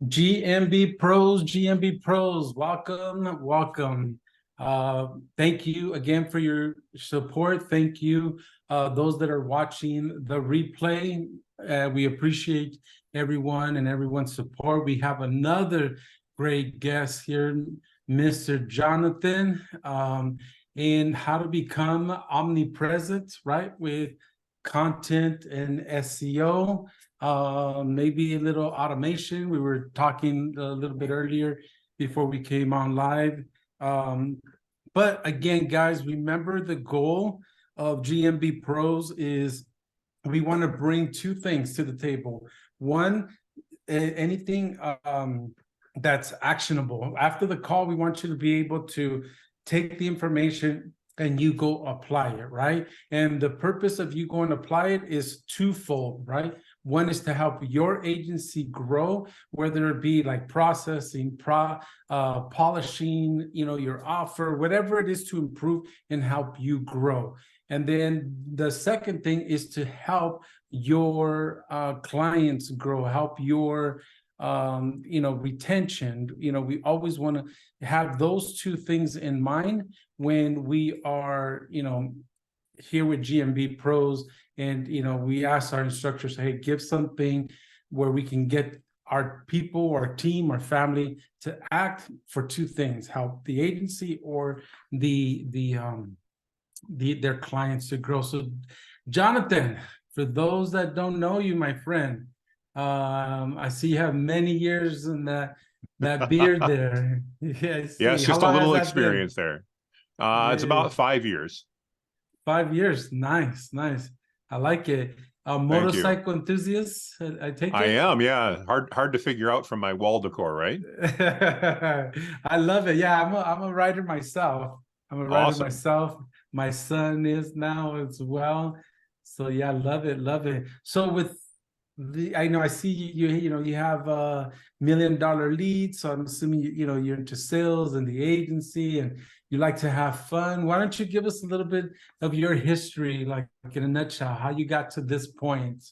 GMB Pros, welcome, welcome. Thank you again for your support. Thank you, those that are watching the replay. We appreciate everyone and everyone's support. We have another great guest here, Mr. Jonathan, in how to become omnipresent, right? With content and SEO, maybe a little automation. We were talking a little bit earlier before we came on live. But again, guys, remember the goal of GMB Pros is we want to bring two things to the table. One, anything that's actionable. After the call, we want you to be able to take the information and you go apply it, right? And the purpose of you going to apply it is twofold, right? One is to help your agency grow, whether it be like processing, polishing, your offer, whatever it is to improve and help you grow. And then the second thing is to help your clients grow, help your retention. We always want to have those two things in mind when we are, here with GMB Pros, and we ask our instructors, hey, give something where we can get our people, our team, our family to act for two things: help the agency or their clients to grow. So, Jonathan, for those that don't know you, my friend, I see you have many years in that beard there. Yeah, I see. Yes, How just a long little has that been? experience there. It's Yeah, about 5 years. 5 years. Nice, nice. I like it. A Thank you. motorcycle enthusiast, I take I it. am, yeah. Hard to figure out from my wall decor, right? I love it. Yeah, I'm a rider myself. I'm a rider Awesome. myself. My son is now as well. So yeah, love it, love it. So with I know I see you have $1 million leads. So I'm assuming you're into sales and the agency and you like to have fun. Why don't you give us a little bit of your history, like in a nutshell, how you got to this point?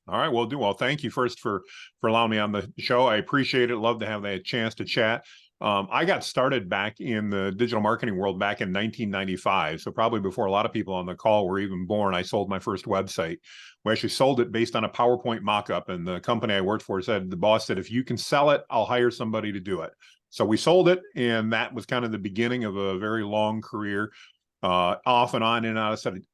All right, well, thank you first for allowing me on the show. I appreciate it. Love to have that chance to chat. I got started back in the digital marketing world back in 1995. So probably before a lot of people on the call were even born, I sold my first website. We actually sold it based on a PowerPoint mock-up. And the company I worked for the boss said, if you can sell it, I'll hire somebody to do it. So we sold it. And that was kind of the beginning of a very long career, off and on and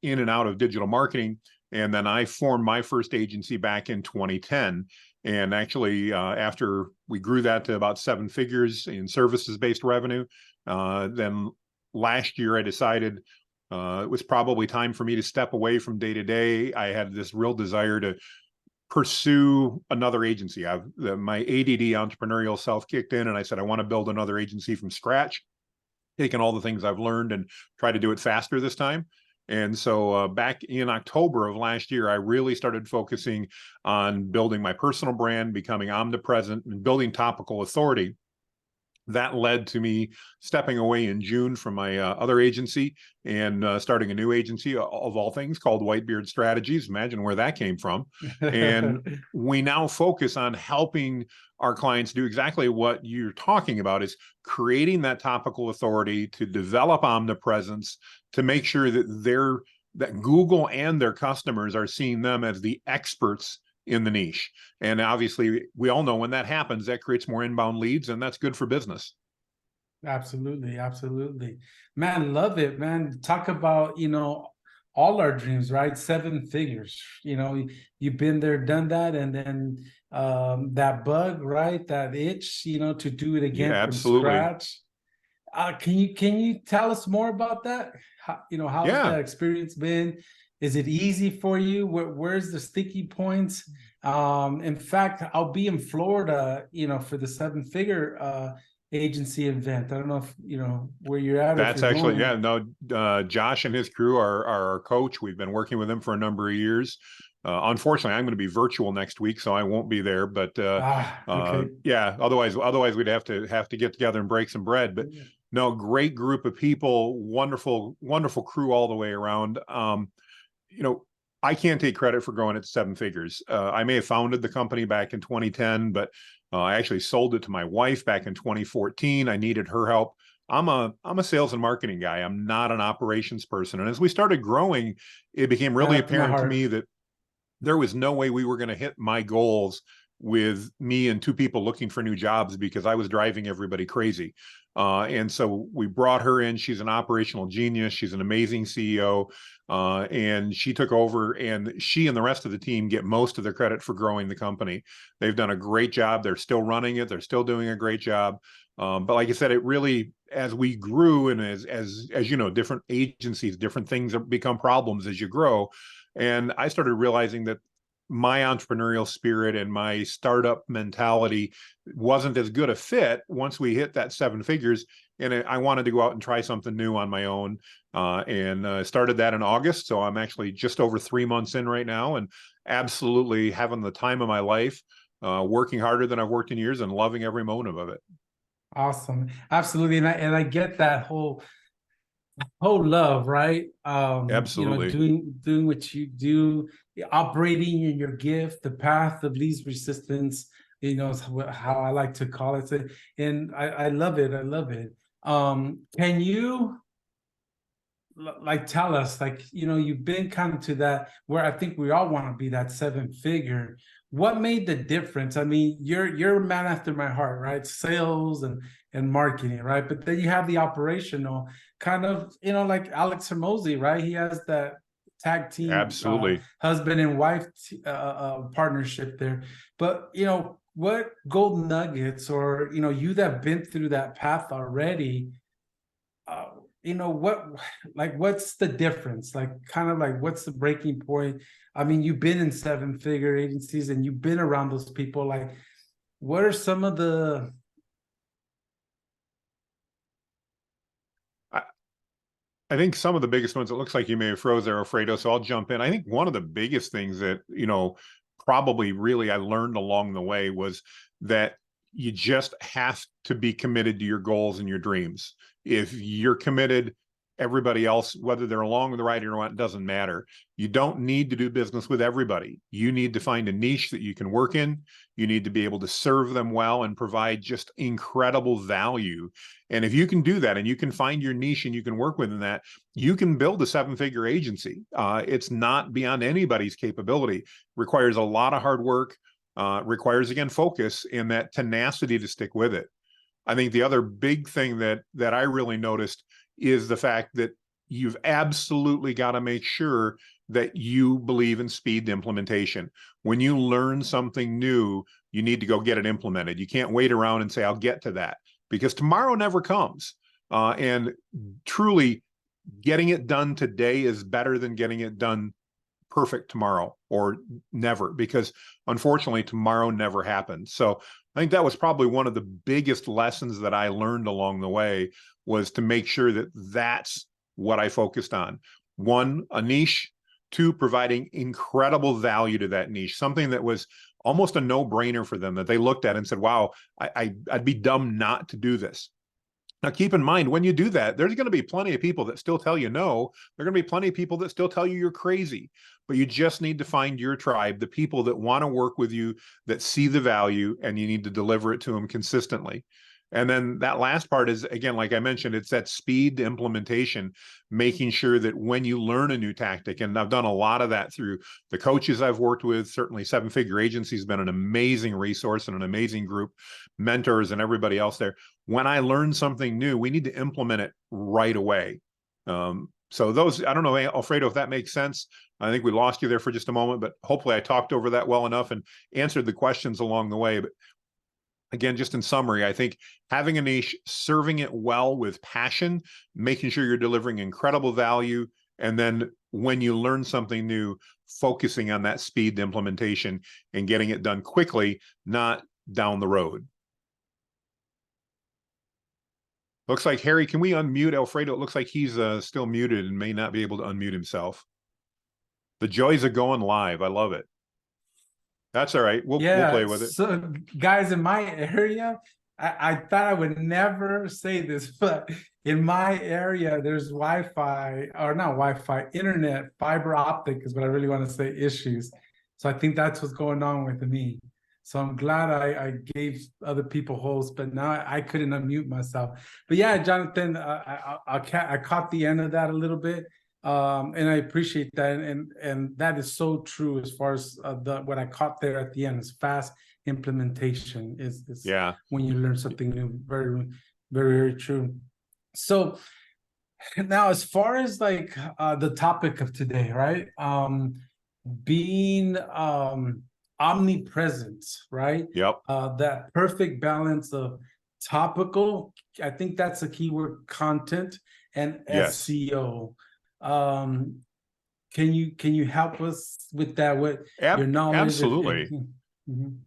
in and out of digital marketing. And then I formed my first agency back in 2010. And actually, after we grew that to about 7 figures in services-based revenue, then last year I decided it was probably time for me to step away from day to day. I had this real desire to pursue another agency. My ADD entrepreneurial self kicked in, and I said, I want to build another agency from scratch, taking all the things I've learned and try to do it faster this time. And so back in October of last year, I really started focusing on building my personal brand, becoming omnipresent, and building Topical authority. That led to me stepping away in June from my other agency and starting a new agency of all things called Whitebeard Strategies. Imagine where that came from. And we now focus on helping our clients do exactly what you're talking about, is creating that topical authority to develop omnipresence, to make sure that Google and their customers are seeing them as the experts in the niche. And obviously, we all know when that happens, that creates more inbound leads, and that's good for business. Absolutely, absolutely. Man, love it, man. Talk about, all our dreams, right? 7 figures. You've been there, done that, and then that bug, right? That itch, to do it again Yeah, from absolutely. scratch. Can you tell us more about that? How's Yeah. that experience been? Is it easy for you? Where's the sticky points? In fact, I'll be in Florida, for the 7-figure agency event. I don't know if where you're at or if That's you're actually, going. yeah, no, Josh and his crew are our coach. We've been working with him for a number of years. Unfortunately, I'm going to be virtual next week, so I won't be there. But Okay. yeah, otherwise we'd have to get together and break some bread. But no, great group of people, wonderful crew all the way around. I can't take credit for growing it to 7 figures. I may have founded the company back in 2010, but I actually sold it to my wife back in 2014. I needed her help. I'm a sales and marketing guy. I'm not an operations person. And as we started growing, it became Right really after my apparent to heart. me that there was no way we were going to hit my goals with me and 2 people looking for new jobs because I was driving everybody crazy. And so we brought her in. She's an operational genius. She's an amazing CEO. And she took over, and she and the rest of the team get most of the credit for growing the company. They've done a great job. They're still running it. They're still doing a great job. But like I said, it really, as we grew, and as you know, different agencies, different things become problems as you grow. And I started realizing that my entrepreneurial spirit and my startup mentality wasn't as good a fit once we hit that 7 figures. And I wanted to go out and try something new on my own. And started that in August. So I'm actually just over 3 months in right now, and absolutely having the time of my life, working harder than I've worked in years and loving every moment of it. Awesome. Absolutely. And I get that whole love, right? Absolutely. Doing what you do, operating in your gift, the path of least resistance, is how I like to call it. And I love it. I love it. Can you like tell us, like, you've been kind of to that where I think we all want to be that 7 figure. What made the difference? I mean, you're a man after my heart, right? Sales and marketing, right? But then you have the operational kind of, like Alex Hermosi, right? He has that tag team, Absolutely. husband and wife partnership there. But what gold nuggets, or you that have been through that path already, what's the difference? Like, kind of like, what's the breaking point? I mean, you've been in 7 figure agencies and you've been around those people. Like, what are some of the I think some of the biggest ones, it looks like you may have froze there, Alfredo, so I'll jump in. I think one of the biggest things that, probably really I learned along the way was that you just have to be committed to your goals and your dreams. If you're committed, everybody else, whether they're along with the ride or not, doesn't matter. You don't need to do business with everybody. You need to find a niche that you can work in. You need to be able to serve them well and provide just incredible value. And if you can do that, and you can find your niche and you can work within that, you can build a 7-figure agency. It's not beyond anybody's capability. Requires a lot of hard work, requires, again, focus and that tenacity to stick with it. I think the other big thing that I really noticed is the fact that you've absolutely got to make sure that you believe in speed implementation. When you learn something new, you need to go get it implemented. You can't wait around and say, I'll get to that, because tomorrow never comes. And truly, getting it done today is better than getting it done perfect tomorrow or never, because unfortunately tomorrow never happens. So I think that was probably one of the biggest lessons that I learned along the way, was to make sure that that's what I focused on. 1, a niche. 2, providing incredible value to that niche, something that was almost a no-brainer for them, that they looked at and said, wow, I'd be dumb not to do this. Now, keep in mind, when you do that, there's going to be plenty of people that still tell you no. There are going to be plenty of people that still tell you you're crazy. But you just need to find your tribe, the people that want to work with you, that see the value, and you need to deliver it to them consistently. And then that last part is, again, like I mentioned, it's that speed implementation, making sure that when you learn a new tactic, and I've done a lot of that through the coaches I've worked with, certainly 7-figure agency has been an amazing resource and an amazing group, mentors and everybody else there. When I learn something new, we need to implement it right away. So those, I don't know, Alfredo, if that makes sense. I think we lost you there for just a moment, but hopefully I talked over that well enough and answered the questions along the way. But again, just in summary, I think having a niche, serving it well with passion, making sure you're delivering incredible value, and then when you learn something new, focusing on that speed implementation and getting it done quickly, not down the road. Looks like, Harry, can we unmute Alfredo? It looks like he's still muted and may not be able to unmute himself. The joys of going live. I love it. That's all right. We'll play with it. So, guys, in my area, I thought I would never say this, but in my area, there's Wi-Fi, or not Wi-Fi, internet, fiber optic is what I really want to say, issues. So I think that's what's going on with me. So I'm glad I gave other people hosts, but now I couldn't unmute myself. But yeah, Jonathan, I caught the end of that a little bit, and I appreciate that, and that is so true as far as what I caught there at the end is fast implementation is Yeah. when you learn something new. Very, very, very true. So now, as far as like the topic of today, right? Being omnipresent, right? Yep. That perfect balance of topical, I think that's a keyword, content, and Yes. SEO. Can you help us with that? What your knowledge? Absolutely. Mhm.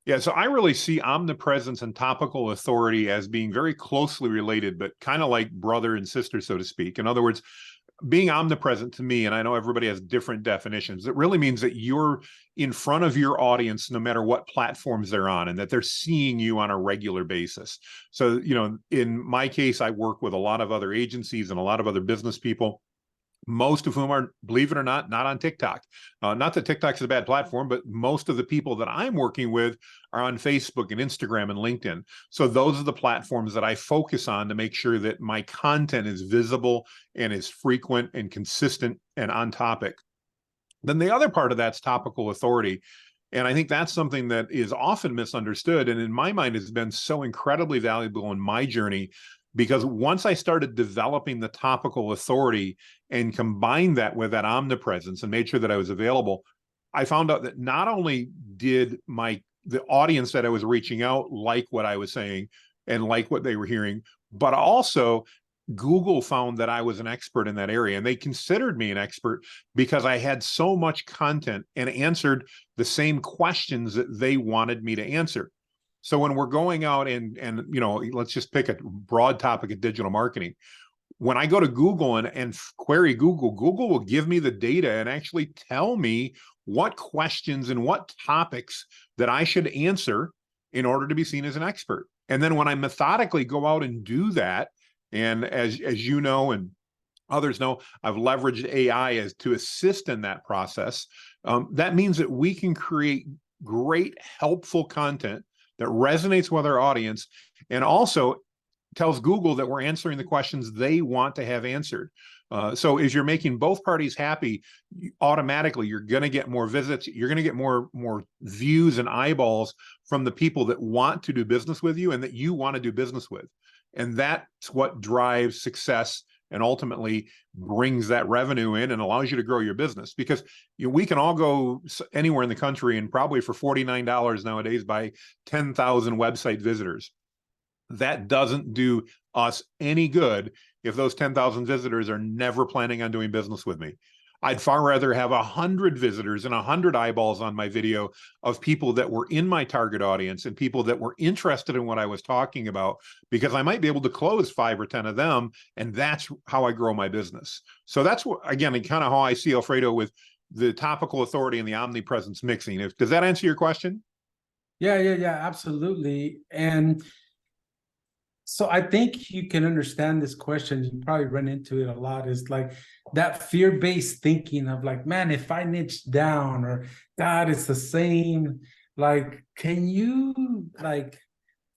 Yeah, so I really see omnipresence and topical authority as being very closely related, but kind of like brother and sister, so to speak. In other words, being omnipresent to me, and I know everybody has different definitions, it really means that you're in front of your audience no matter what platforms they're on, and that they're seeing you on a regular basis. So, in my case, I work with a lot of other agencies and a lot of other business people, most of whom are, believe it or not on TikTok. Not that TikTok is a bad platform, but most of the people that I'm working with are on Facebook and Instagram and LinkedIn. So those are the platforms that I focus on to make sure that my content is visible and is frequent and consistent and on topic. Then the other part of that's topical authority. And I think that's something that is often misunderstood. And in my mind, has been so incredibly valuable in my journey, because once I started developing the topical authority and combined that with that omnipresence and made sure that I was available, I found out that not only did the audience that I was reaching out like what I was saying and like what they were hearing, but also Google found that I was an expert in that area, and they considered me an expert because I had so much content and answered the same questions that they wanted me to answer. So when we're going out and let's just pick a broad topic of digital marketing. When I go to Google and query Google, Google will give me the data and actually tell me what questions and what topics that I should answer in order to be seen as an expert. And then when I methodically go out and do that, and as you know, and others know, I've leveraged AI as to assist in that process. That means that we can create great, helpful content that resonates with our audience, and also tells Google that we're answering the questions they want to have answered. So as you're making both parties happy, automatically you're going to get more visits. You're going to get more views and eyeballs from the people that want to do business with you and that you want to do business with. And that's what drives success and ultimately brings that revenue in and allows you to grow your business. Because we can all go anywhere in the country and probably for $49 nowadays buy 10,000 website visitors. That doesn't do us any good if those 10,000 visitors are never planning on doing business with me. I'd far rather have 100 visitors and 100 eyeballs on my video of people that were in my target audience and people that were interested in what I was talking about, because I might be able to close 5 or 10 of them. And that's how I grow my business. So that's what, again, kind of how I see Alfredo with the topical authority and the omnipresence mixing. Does that answer your question? Yeah, absolutely. And so I think you can understand this question. You probably run into it a lot. Is like that fear-based thinking of like, man, if I niche down, or God, it's the same. Like, can you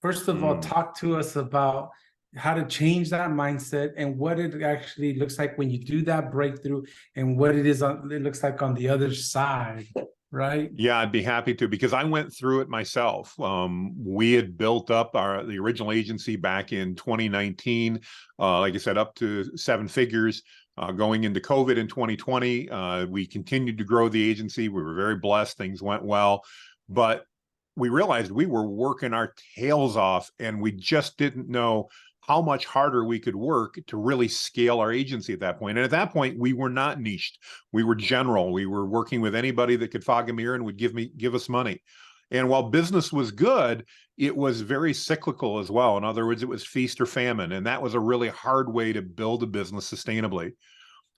first of all, talk to us about how to change that mindset and what it actually looks like when you do that breakthrough, and what it looks like on the other side. Right? Yeah, I'd be happy to, because I went through it myself. We had built up the original agency back in 2019, like I said, up to 7 figures. Going into COVID in 2020, we continued to grow the agency. We were very blessed. Things went well, but we realized we were working our tails off, and we just didn't know how much harder we could work to really scale our agency at that point. And at that point, we were not niched. We were general. We were working with anybody that could fog a mirror and would give us money. And while business was good, it was very cyclical as well. In other words, it was feast or famine. And that was a really hard way to build a business sustainably.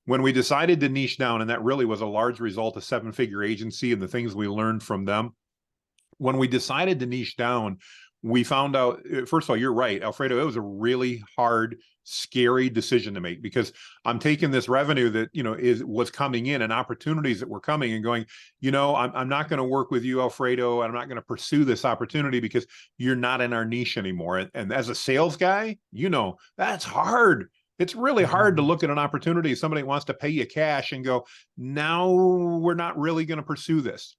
When we decided to niche down, and that really was a large result of 7-figure agency and the things we learned from them, when we decided to niche down, we found out, first of all, you're right, Alfredo, it was a really hard, scary decision to make, because I'm taking this revenue that, was coming in, and opportunities that were coming, and going, I'm not going to work with you, Alfredo. I'm not going to pursue this opportunity because you're not in our niche anymore. And as a sales guy, that's hard. It's really hard to look at an opportunity. Somebody wants to pay you cash and go, now we're not really going to pursue this.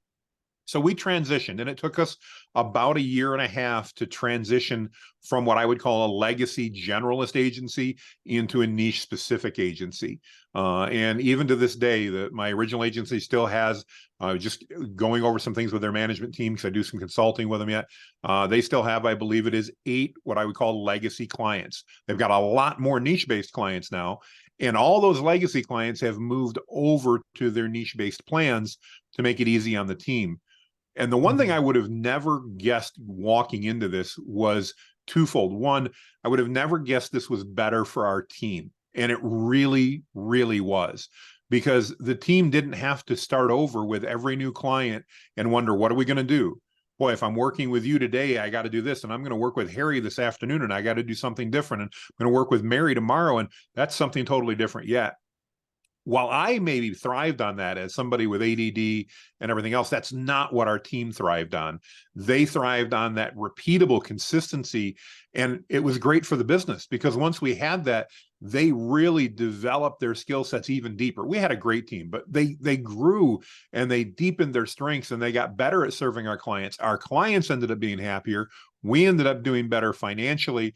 So we transitioned, and it took us about 1.5 years to transition from what I would call a legacy generalist agency into a niche specific agency. And even to this day, my original agency still has, just going over some things with their management team, because I do some consulting with them yet. They still have, I believe it is 8 what I would call legacy clients. They've got a lot more niche-based clients now. And all those legacy clients have moved over to their niche-based plans to make it easy on the team. And the one thing I would have never guessed walking into this was twofold. One, I would have never guessed this was better for our team. And it really, really was, because the team didn't have to start over with every new client and wonder, what are we going to do? Boy, if I'm working with you today, I got to do this. And I'm going to work with Harry this afternoon, and I got to do something different. And I'm going to work with Mary tomorrow, and that's something totally different yet. While I maybe thrived on that as somebody with ADD and everything else, that's not what our team thrived on. They thrived on that repeatable consistency. And it was great for the business, because once we had that, they really developed their skill sets even deeper. We had a great team, but they grew and they deepened their strengths, and they got better at serving our clients. Our clients ended up being happier. We ended up doing better financially.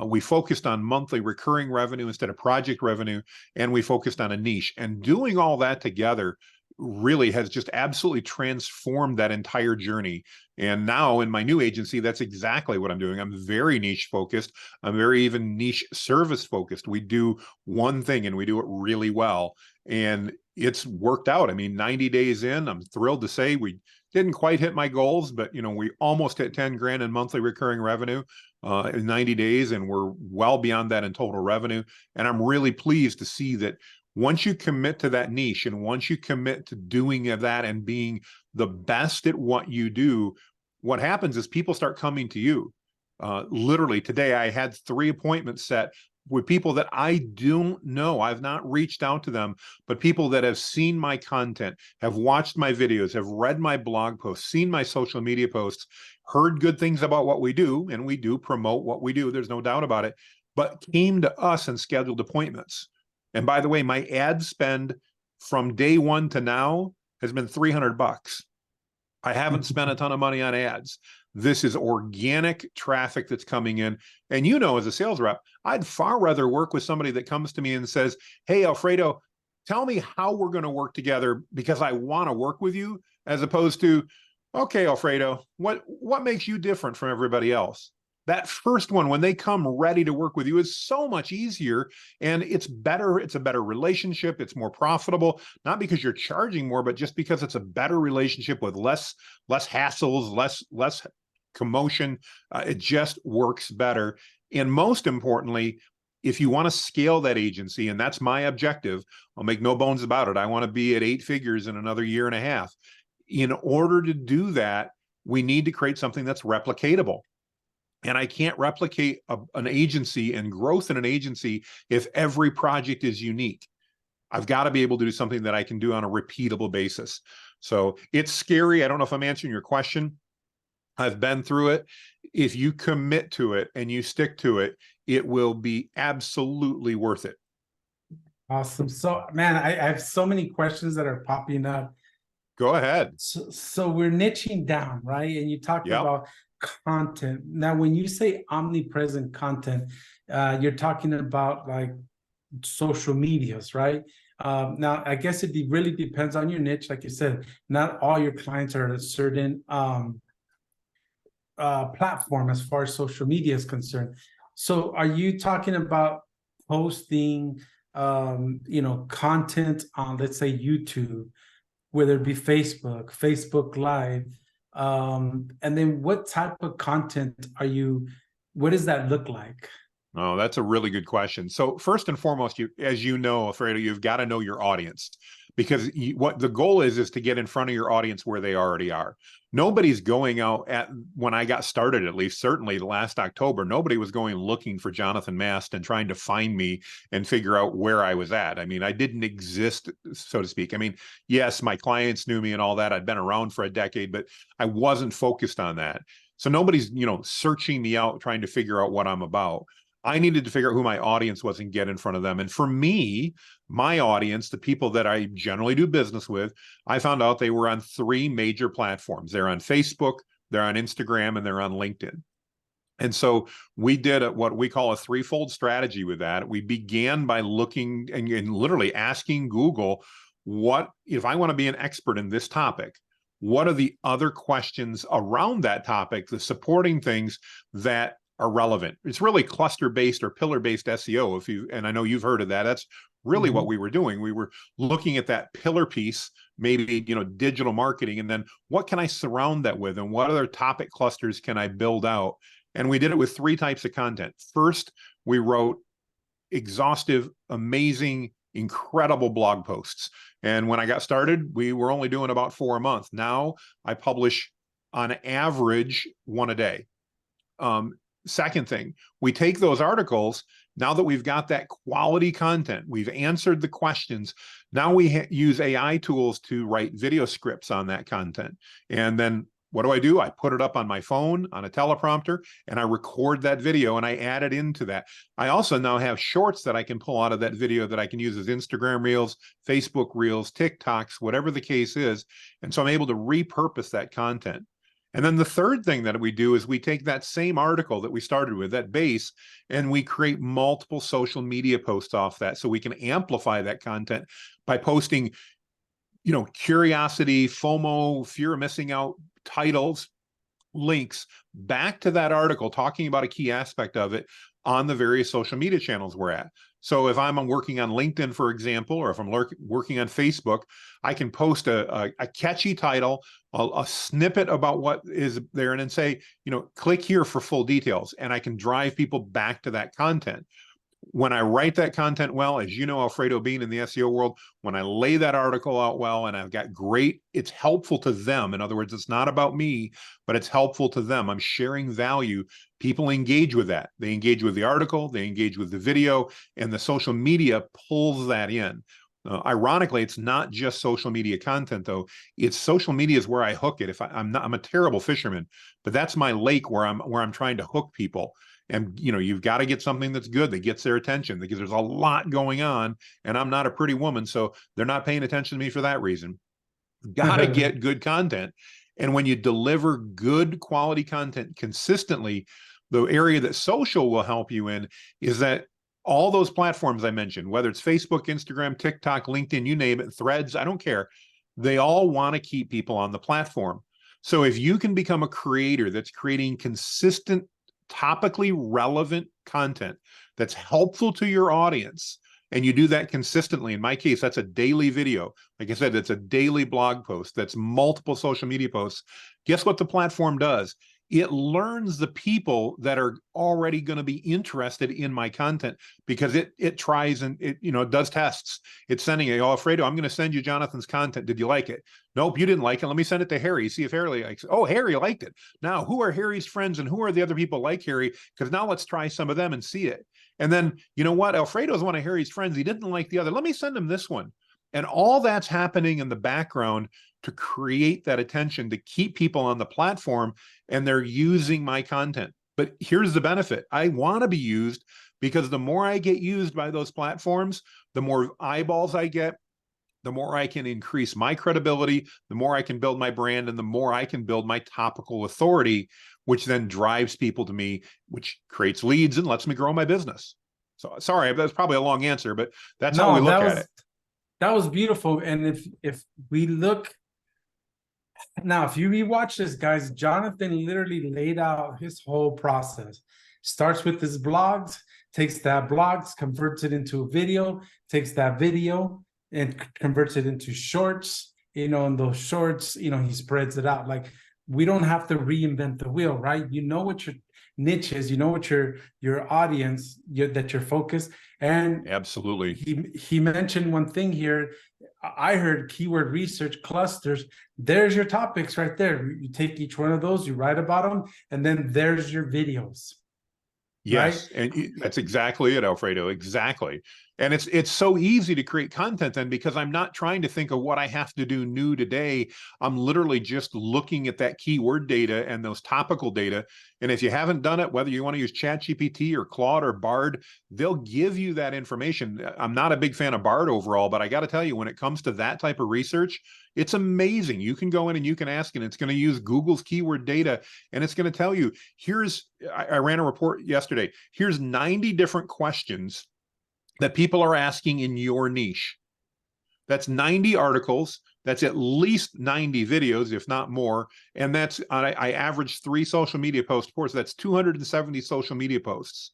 We focused on monthly recurring revenue instead of project revenue, and we focused on a niche. And doing all that together really has just absolutely transformed that entire journey. And now in my new agency, that's exactly what I'm doing. I'm very niche focused. I'm very even niche service focused. We do one thing, and we do it really well. And it's worked out. I mean, 90 days in, I'm thrilled to say we didn't quite hit my goals, but we almost hit 10 grand in monthly recurring revenue in 90 days, and we're well beyond that in total revenue. And I'm really pleased to see that once you commit to that niche, and once you commit to doing that and being the best at what you do, what happens is people start coming to you. Literally today, I had 3 appointments set with people that I don't know. I've not reached out to them, but people that have seen my content, have watched my videos, have read my blog posts, seen my social media posts, heard good things about what we do, and we do promote what we do. There's no doubt about it, but came to us and scheduled appointments. And by the way, my ad spend from day one to now has been $300. I haven't spent a ton of money on ads. This is organic traffic that's coming in. And as a sales rep, I'd far rather work with somebody that comes to me and says, hey, Alfredo, tell me how we're going to work together because I want to work with you, as opposed to, okay, Alfredo, what makes you different from everybody else? That first one, when they come ready to work with you, is so much easier, and it's better. It's a better relationship. It's more profitable, not because you're charging more, but just because it's a better relationship with less hassles, less commotion. It just works better. And most importantly, if you want to scale that agency, and that's my objective, I'll make no bones about it. I want to be at 8 figures in another 1.5 years. In order to do that, we need to create something that's replicatable. And I can't replicate an agency and growth in an agency if every project is unique. I've got to be able to do something that I can do on a repeatable basis. So it's scary. I don't know if I'm answering your question. I've been through it. If you commit to it and you stick to it, it will be absolutely worth it. Awesome. So, man, I have so many questions that are popping up. Go ahead. So we're niching down, right? And you talked about content. Now, when you say omnipresent content, you're talking about like social medias, right? Now, I guess it really depends on your niche. Like you said, not all your clients are at a certain platform as far as social media is concerned. So are you talking about posting, content on, let's say, YouTube, whether it be Facebook Live, and then what type of content what does that look like? Oh, that's a really good question. So first and foremost, as you know, Alfredo, you've got to know your audience, because what the goal is to get in front of your audience where they already are. Nobody's going out when I got started, at least certainly last October, nobody was going looking for Jonathan Mast and trying to find me and figure out where I was at. I mean, I didn't exist, so to speak. I mean, yes, my clients knew me and all that. I'd been around for a decade, but I wasn't focused on that. So nobody's, searching me out, trying to figure out what I'm about. I needed to figure out who my audience was and get in front of them. And for me, my audience, the people that I generally do business with, I found out they were on 3 major platforms. They're on Facebook, they're on Instagram, and they're on LinkedIn. And so we did what we call a 3-fold strategy with that. We began by looking and literally asking Google, what if I want to be an expert in this topic? What are the other questions around that topic, the supporting things that are relevant? It's really cluster-based or pillar-based SEO. And I know you've heard of that. That's really what we were doing. We were looking at that pillar piece, maybe, digital marketing, and then what can I surround that with, and what other topic clusters can I build out? And we did it with 3 types of content. First, we wrote exhaustive, amazing, incredible blog posts. And when I got started, we were only doing about 4 a month. Now I publish on average 1 a day. Second thing, we take those articles, now that we've got that quality content, we've answered the questions, now we use AI tools to write video scripts on that content. And then what do? I put it up on my phone, on a teleprompter, and I record that video and I add it into that. I also now have shorts that I can pull out of that video that I can use as Instagram Reels, Facebook Reels, TikToks, whatever the case is. And so I'm able to repurpose that content. And then the third thing that we do is we take that same article that we started with, that base, and we create multiple social media posts off that, so we can amplify that content by posting, curiosity, FOMO, fear of missing out titles, links back to that article, talking about a key aspect of it on the various social media channels we're at. So if I'm working on LinkedIn, for example, or if I'm working on Facebook, I can post a catchy title, a snippet about what is there, and then say, click here for full details. And I can drive people back to that content. When I write that content well, as you know, Alfredo, being in the SEO world, when I lay that article out well and I've got it's helpful to them. In other words, it's not about me, but it's helpful to them. I'm sharing value. People engage with that. They engage with the article, they engage with the video, and the social media pulls that in. Ironically, it's not just social media content, though. It's social media is where I hook it. I'm a terrible fisherman, but that's my lake where I'm trying to hook people. And, you've got to get something that's good, that gets their attention, because there's a lot going on, and I'm not a pretty woman, so they're not paying attention to me for that reason. Got to get good content. And when you deliver good quality content consistently, the area that social will help you in is that all those platforms I mentioned, whether it's Facebook, Instagram, TikTok, LinkedIn, you name it, Threads, I don't care, they all want to keep people on the platform. So if you can become a creator that's creating consistent, topically relevant content that's helpful to your audience, and you do that consistently, in my case, that's a daily video. Like I said, it's a daily blog post, that's multiple social media posts. Guess what the platform does? It learns the people that are already going to be interested in my content, because it tries and it does tests. It's sending Alfredo, I'm going to send you Jonathan's content. Did you like it? Nope, you didn't like it. Let me send it to Harry. See if Harry likes it. Oh, Harry liked it. Now, who are Harry's friends and who are the other people like Harry? Because now let's try some of them and see it. And then, you know what? Alfredo is one of Harry's friends. He didn't like the other. Let me send him this one. And all that's happening in the background to create that attention, to keep people on the platform, and they're using my content. But here's the benefit. I want to be used, because the more I get used by those platforms, the more eyeballs I get, the more I can increase my credibility, the more I can build my brand, and the more I can build my topical authority, which then drives people to me, which creates leads and lets me grow my business. So sorry, that's probably a long answer, but that's how we look at it. That was beautiful. And if we look now, if you rewatch this, guys, Jonathan literally laid out his whole process. Starts with his blogs, takes that blogs, converts it into a video, takes that video and converts it into shorts, and those shorts, he spreads it out. Like, we don't have to reinvent the wheel, right? You know what your niche is, you know what your audience, that you're focused. And absolutely, he mentioned one thing here. I heard keyword research clusters. There's your topics right there. You take each one of those, you write about them, and then there's your videos. Yes, Right? and that's exactly it, Alfredo. Exactly. And it's so easy to create content then, because I'm not trying to think of what I have to do new today. I'm literally just looking at that keyword data and those topical data. And if you haven't done it, whether you want to use ChatGPT or Claude or Bard, they'll give you that information. I'm not a big fan of Bard overall, but I got to tell you, when it comes to that type of research, it's amazing. You can go in and you can ask, and it's going to use Google's keyword data, and it's going to tell you, I ran a report yesterday. Here's 90 different questions that people are asking in your niche. That's 90 articles. That's at least 90 videos, if not more. And that's, I averaged 3 social media posts per course. That's 270 social media posts.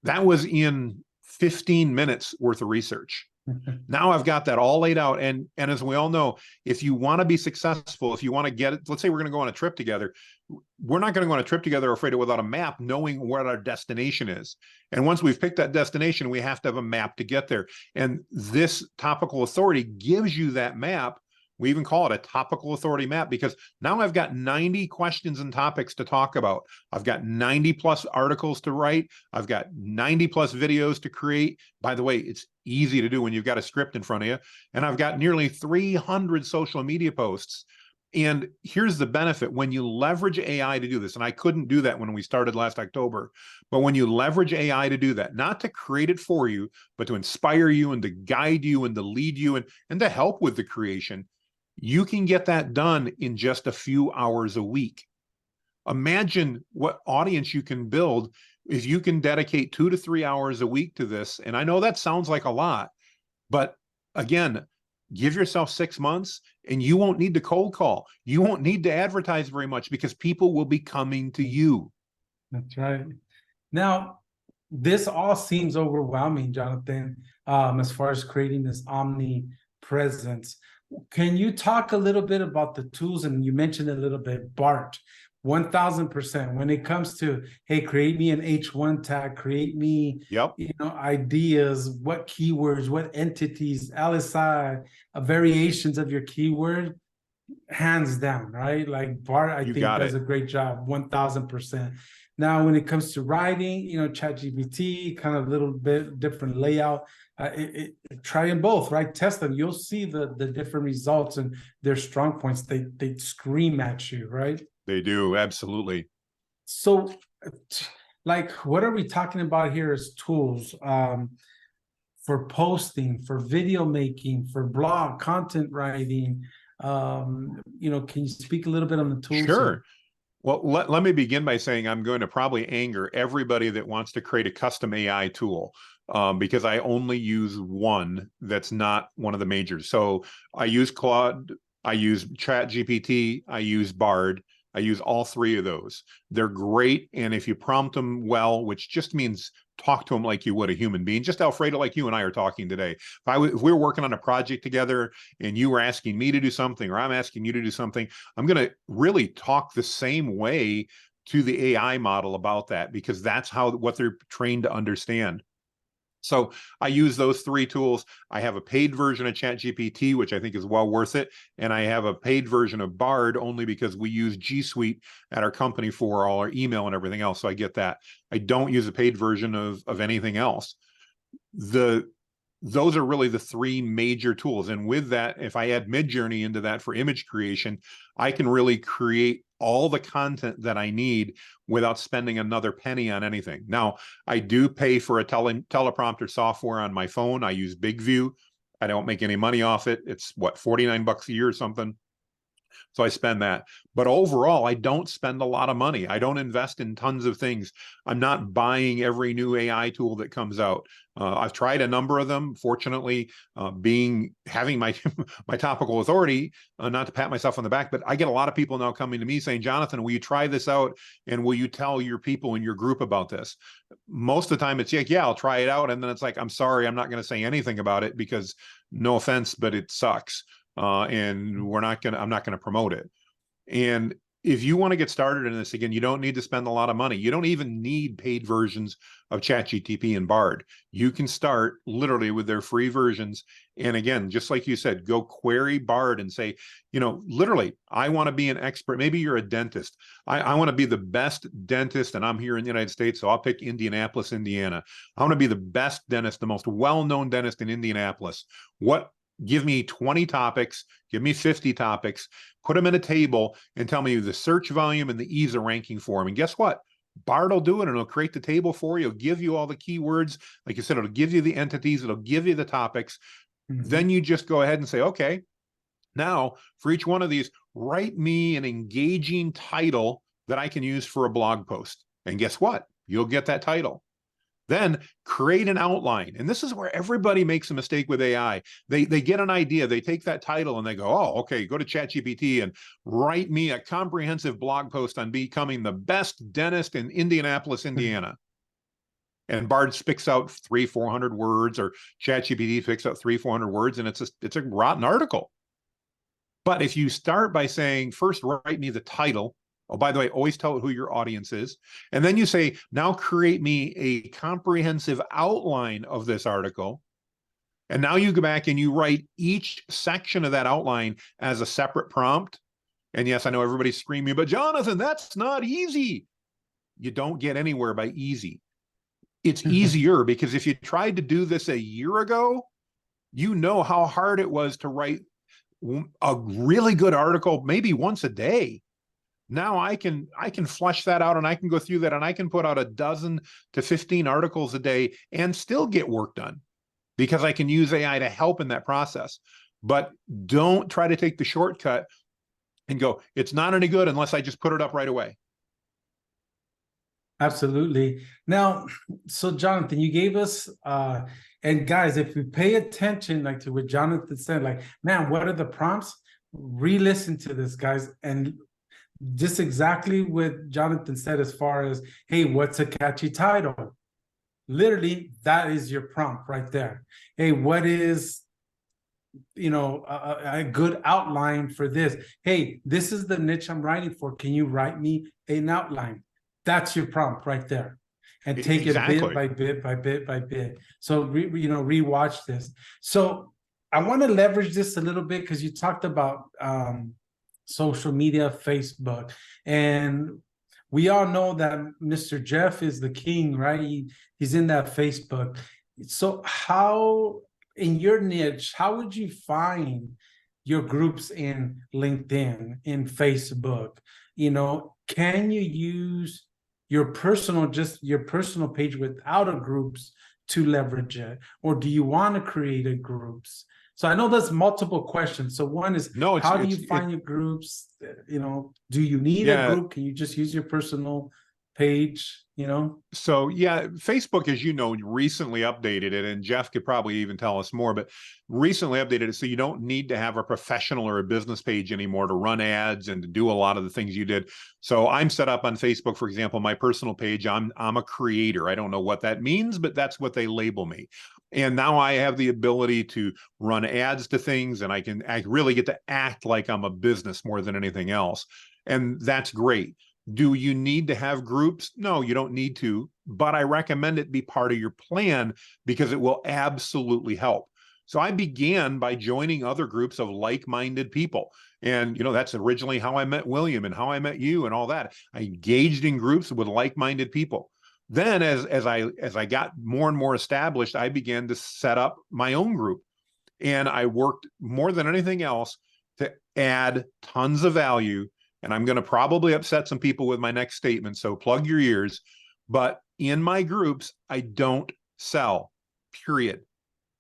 That was in 15 minutes worth of research. Now I've got that all laid out. And as we all know, if you want to be successful, if you want to get it, let's say we're going to go on a trip together. We're not going to go on a trip together, Alfredo, without a map, knowing what our destination is. And once we've picked that destination, we have to have a map to get there. And this topical authority gives you that map. We even call it a topical authority map, because now I've got 90 questions and topics to talk about. I've got 90 plus articles to write. I've got 90 plus videos to create. By the way, it's easy to do when you've got a script in front of you. And I've got nearly 300 social media posts. And here's the benefit when you leverage AI to do this. And I couldn't do that when we started last October. But when you leverage AI to do that, not to create it for you, but to inspire you and to guide you and to lead you and to help with the creation, you can get that done in just a few hours a week. Imagine what audience you can build if you can dedicate 2 to 3 hours a week to this. And I know that sounds like a lot, but again, give yourself 6 months and you won't need to cold call. You won't need to advertise very much, because people will be coming to you. That's right. Now, this all seems overwhelming, Jonathan, as far as creating this omnipresence. Can you talk a little bit about the tools? And you mentioned a little bit, BART, 1000%. When it comes to, hey, create me an H1 tag, create me, ideas, what keywords, what entities, LSI, variations of your keyword, hands down, right? Like BART, I think does a great job, 1000%. Now, when it comes to writing, ChatGPT, kind of a little bit different layout. Try them both, right? Test them. You'll see the different results and their strong points. They scream at you, right? They do, absolutely. So, like, what are we talking about here as tools for posting, for video making, for blog content writing? Can you speak a little bit on the tools? Sure. Well, let me begin by saying I'm going to probably anger everybody that wants to create a custom AI tool, because I only use one that's not one of the majors. So I use Claude, I use ChatGPT, I use Bard. I use all 3 of those. They're great. And if you prompt them well, which just means talk to them like you would a human being, just Alfredo, like you and I are talking today. If we were working on a project together and you were asking me to do something, or I'm asking you to do something, I'm going to really talk the same way to the AI model about that, because that's what they're trained to understand. So I use those 3 tools. I have a paid version of ChatGPT, which I think is well worth it. And I have a paid version of Bard only because we use G Suite at our company for all our email and everything else. So I get that. I don't use a paid version of anything else. Those are really the 3 major tools. And with that, if I add Midjourney into that for image creation, I can really create all the content that I need without spending another penny on anything. Now, I do pay for a teleprompter software on my phone. I use BigView. I don't make any money off it. It's what, $49 a year or something. So I spend that. But overall, I don't spend a lot of money. I don't invest in tons of things. I'm not buying every new AI tool that comes out. I've tried a number of them. Fortunately, having my my topical authority, not to pat myself on the back, but I get a lot of people now coming to me saying, Jonathan, will you try this out? And will you tell your people in your group about this? Most of the time it's like, yeah, I'll try it out. And then it's like, I'm sorry, I'm not going to say anything about it because, no offense, but it sucks. And I'm not going to promote it. And if you want to get started in this, again, you don't need to spend a lot of money. You don't even need paid versions of ChatGPT and Bard. You can start literally with their free versions. And again, just like you said, go query Bard and say, literally, I want to be an expert. Maybe you're a dentist. I want to be the best dentist, and I'm here in the United States, so I'll pick Indianapolis, Indiana. I want to be the best dentist, the most well-known dentist in Indianapolis. Give me 20 topics, give me 50 topics, put them in a table and tell me the search volume and the ease of ranking for them. And guess what? Bard will do it, and it'll create the table for you. It'll give you all the keywords. Like you said, it'll give you the entities. It'll give you the topics. Then you just go ahead and say, okay, now for each one of these, write me an engaging title that I can use for a blog post. And guess what? You'll get that title. Then create an outline. And this is where everybody makes a mistake with AI. They get an idea, they take that title and they go, oh, okay, go to ChatGPT and write me a comprehensive blog post on becoming the best dentist in Indianapolis, Indiana. And Bard spits out 300-400 words, or ChatGPT spits out 300-400 words, and it's a rotten article. But if you start by saying, first, write me the title. Oh, by the way, always tell it who your audience is. And then you say, now create me a comprehensive outline of this article. And now you go back and you write each section of that outline as a separate prompt. And yes, I know everybody's screaming, but Jonathan, that's not easy. You don't get anywhere by easy. It's easier because if you tried to do this a year ago, you know how hard it was to write a really good article, maybe once a day. Now I can flesh that out, and I can go through that, and I can put out 12 to 15 articles a day and still get work done because I can use AI to help in that process. But don't try to take the shortcut and go, it's not any good unless I just put it up right away. Absolutely. Now, so Jonathan, you gave us, and guys, if we pay attention, like to what Jonathan said, like, man, what are the prompts? Re-listen to this, guys, and just exactly what Jonathan said as far as, hey, what's a catchy title? Literally, that is your prompt right there. Hey, what is, a good outline for this? Hey, this is the niche I'm writing for. Can you write me an outline? That's your prompt right there. And take it bit by bit by bit by bit. So, rewatch this. So I want to leverage this a little bit because you talked about social media, Facebook. And we all know that Mr. Jeff is the king, right? He's in that Facebook. So how, in your niche, how would you find your groups in LinkedIn, in Facebook? Can you use your personal page without a groups to leverage it? Or do you want to create a groups? So I know there's multiple questions. So one is, how do you find your groups? Do you need a group? Can you just use your personal page? So yeah, Facebook, as you know, recently updated it, and Jeff could probably even tell us more, but recently updated it so you don't need to have a professional or a business page anymore to run ads and to do a lot of the things you did. So I'm set up on Facebook, for example, my personal page, I'm a creator. I don't know what that means, but that's what they label me. And now I have the ability to run ads to things, and I really get to act like I'm a business more than anything else. And that's great. Do you need to have groups? No, you don't need to, but I recommend it be part of your plan because it will absolutely help. So I began by joining other groups of like-minded people. And, that's originally how I met William and how I met you and all that. I engaged in groups with like-minded people. Then as I got more and more established, I began to set up my own group. And I worked more than anything else to add tons of value. And I'm going to probably upset some people with my next statement, so plug your ears. But in my groups, I don't sell, period.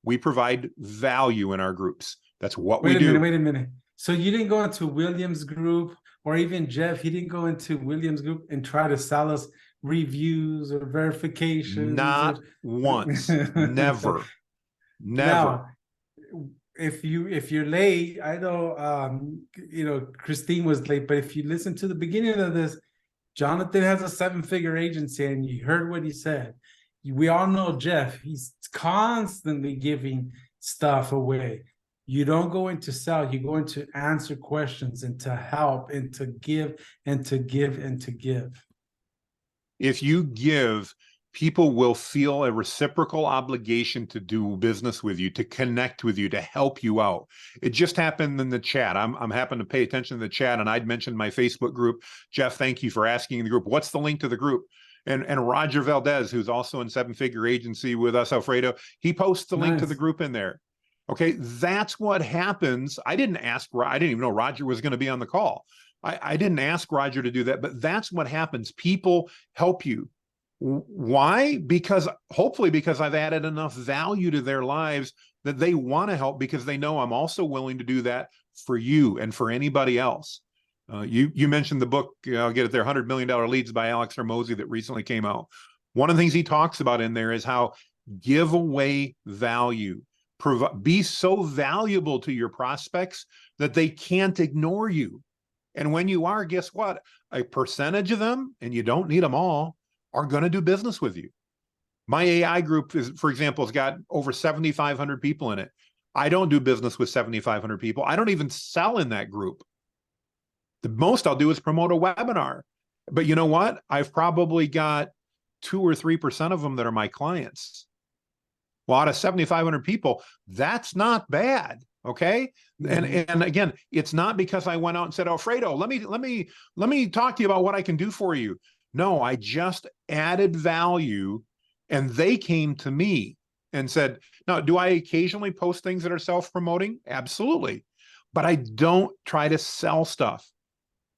We provide value in our groups. That's what we do. Wait a minute. So you didn't go into William's group, or even Jeff, he didn't go into William's group and try to sell us reviews or verifications? Not once. Never. Now, if you're late, I know Christine was late, but if you listen to the beginning of this, Jonathan has a 7-figure agency, and you heard what he said. We all know Jeff. He's constantly giving stuff away. You don't go in to sell, you go in to answer questions and to help and to give and to give and to give. If you give, people will feel a reciprocal obligation to do business with you, to connect with you, to help you out. It just happened in the chat. I'm happen to pay attention to the chat, and I'd mentioned my Facebook group. Jeff, thank you for asking in the group, what's the link to the group? And Roger Valdez, who's also in seven-figure agency with us, Alfredo, he posts the link to the group in there. Okay, that's what happens. I didn't even know Roger was going to be on the call. I didn't ask Roger to do that, but that's what happens. People help you. Why? Because hopefully because I've added enough value to their lives that they want to help, because they know I'm also willing to do that for you and for anybody else. You mentioned the book, I'll get it there, $100 Million Leads by Alex Hormozi that recently came out. One of the things he talks about in there is how give away value. Be so valuable to your prospects that they can't ignore you. And when you are, guess what? A percentage of them, and you don't need them all, are going to do business with you. My AI group, is, for example, has got over 7,500 people in it. I don't do business with 7,500 people. I don't even sell in that group. The most I'll do is promote a webinar. But you know what? I've probably got 2 or 3% of them that are my clients. Well, out of 7,500 people, that's not bad. Okay. And again, it's not because I went out and said, Alfredo, let me talk to you about what I can do for you. No, I just added value, and they came to me and said, now, do I occasionally post things that are self-promoting? Absolutely. But I don't try to sell stuff.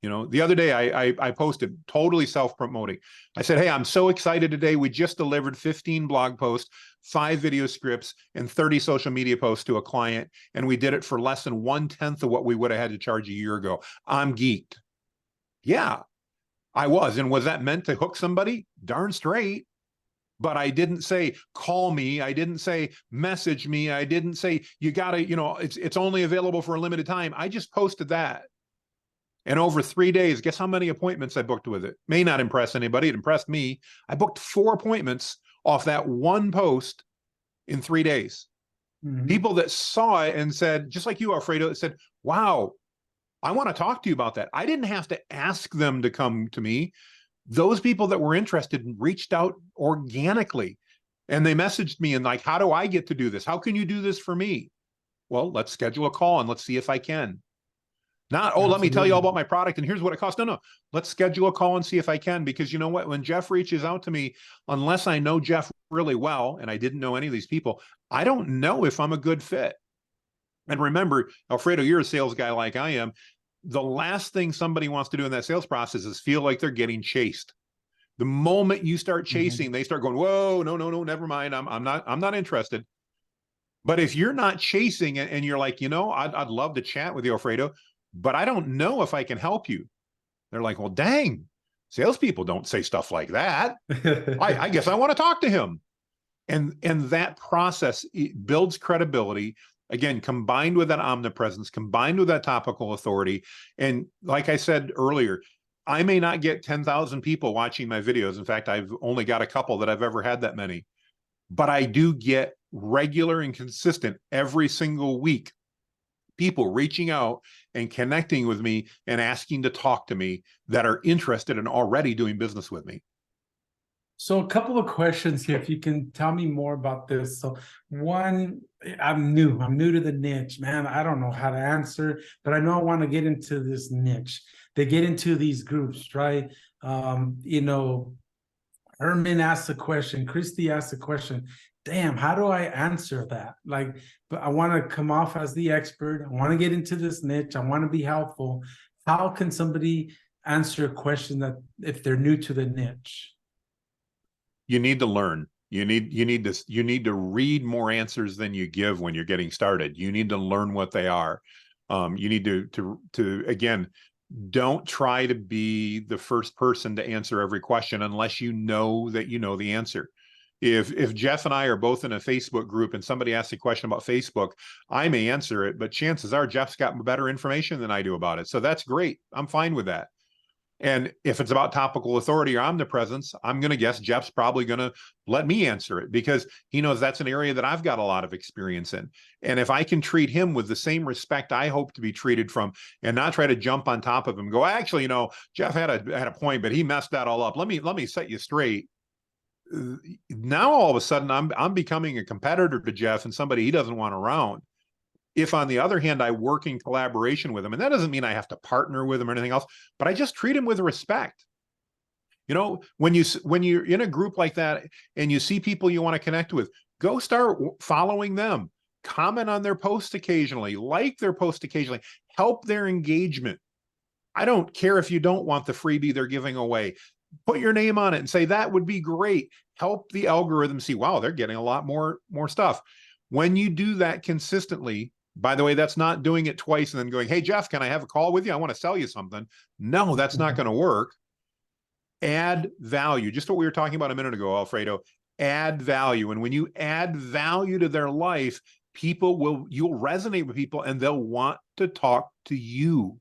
You know, the other day I posted totally self-promoting. I said, hey, I'm so excited today. We just delivered 15 blog posts, 5 video scripts, and 30 social media posts to a client. And we did it for less than 1/10 of what we would have had to charge a year ago. I'm geeked. Yeah, I was. And was that meant to hook somebody? Darn straight. But I didn't say, call me. I didn't say, message me. I didn't say, you got to, you know, it's only available for a limited time. I just posted that. And over 3 days, guess how many appointments I booked with it? May not impress anybody. It impressed me. I booked 4 appointments off that one post in 3 days. People that saw it and said, just like you, Alfredo, said, wow, I want to talk to you about that. I didn't have to ask them to come to me. Those people that were interested reached out organically, and they messaged me and like, how do I get to do this? How can you do this for me? Well, let's schedule a call and let's see if I can. Not, oh, let me tell you all about my product and here's what it costs. No, let's schedule a call and see if I can, because you know what? When Jeff reaches out to me, unless I know Jeff really well, and I didn't know any of these people, I don't know if I'm a good fit. And remember, Alfredo, you're a sales guy like I am. The last thing somebody wants to do in that sales process is feel like they're getting chased. The moment you start chasing, they start going, whoa, no, never mind. I'm not interested. But if you're not chasing and you're like, you know, I'd love to chat with you, Alfredo, but I don't know if I can help you. They're like, well, dang, salespeople don't say stuff like that. I guess I want to talk to him. And that process, it builds credibility. Again, combined with that omnipresence, combined with that topical authority. And like I said earlier, I may not get 10,000 people watching my videos. In fact, I've only got a couple that I've ever had that many. But I do get regular and consistent every single week people reaching out and connecting with me and asking to talk to me that are interested in already doing business with me. So a couple of questions here, if you can tell me more about this. So one, I'm new to the niche, man. I don't know how to answer, but I know I want to get into this niche. They get into these groups, right? You know, Herman asked a question, Christy asked a question. Damn, how do I answer that? Like, but I want to come off as the expert. I want to get into this niche. I want to be helpful. How can somebody answer a question that if they're new to the niche? You need to learn. You need to read more answers than you give when you're getting started. You need to learn what they are. You need to again, don't try to be the first person to answer every question unless you know that you know the answer. If Jeff and I are both in a Facebook group and somebody asks a question about Facebook, I may answer it, but chances are Jeff's got better information than I do about it. So that's great. I'm fine with that. And if it's about topical authority or omnipresence, I'm going to guess Jeff's probably going to let me answer it because he knows that's an area that I've got a lot of experience in. And if I can treat him with the same respect I hope to be treated from and not try to jump on top of him, go, actually, you know, Jeff had a point, but he messed that all up. Let me set you straight. Now all of a sudden I'm becoming a competitor to Jeff and somebody he doesn't want around. If on the other hand, I work in collaboration with him, and that doesn't mean I have to partner with him or anything else, but I just treat him with respect. You know, when you're in a group like that and you see people you want to connect with, go start following them, comment on their posts occasionally, like their posts occasionally, help their engagement. I don't care if you don't want the freebie they're giving away. Put your name on it and say, that would be great. Help the algorithm see, wow, they're getting a lot more stuff. When you do that consistently, by the way, that's not doing it twice and then going, hey, Jeff, can I have a call with you? I want to sell you something. No, that's not going to work. Add value. Just what we were talking about a minute ago, Alfredo. Add value. And when you add value to their life, you'll resonate with people and they'll want to talk to you.